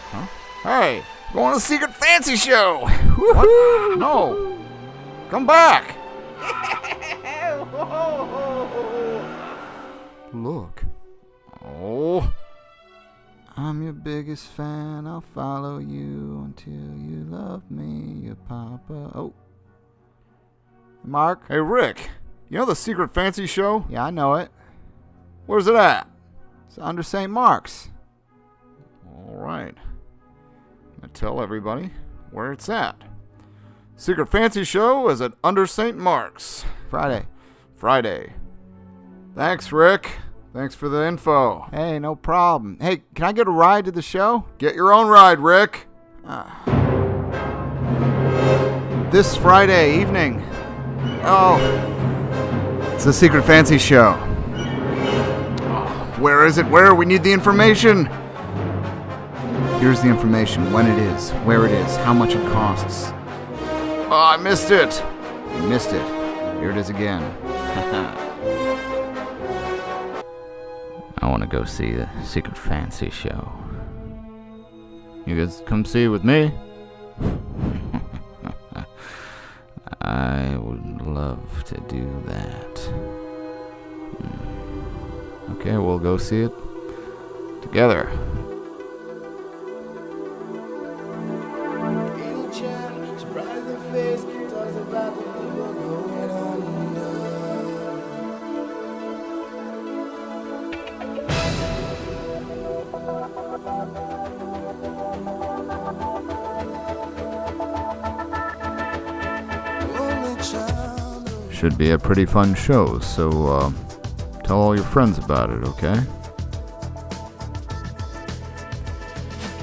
Huh? Hey, going to the secret fancy show. What? No. Come back. Look. Oh. I'm your biggest fan. I'll follow you until you love me, your papa. Oh. Mark? Hey, Rick. You know the secret fancy show? Yeah, I know it. Where's it at? It's under St. Mark's. All right. I'm going to tell everybody where it's at. Secret fancy show is at under St. Mark's. Friday. Thanks, Rick. Thanks for the info. Hey, no problem. Hey, can I get a ride to the show? Get your own ride, Rick. This Friday evening. Oh, it's the secret fancy show. Oh, where is it? Where? We need the information. Here's the information. When it is, where it is, how much it costs. Oh, I missed it. You missed it. Here it is again. I want to go see the secret fancy show. You guys come see it with me? I would love to do that. Okay, we'll go see it together. Should be a pretty fun show, so tell all your friends about it, okay?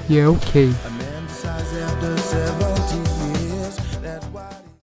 Yeah, okay. A man decides after 7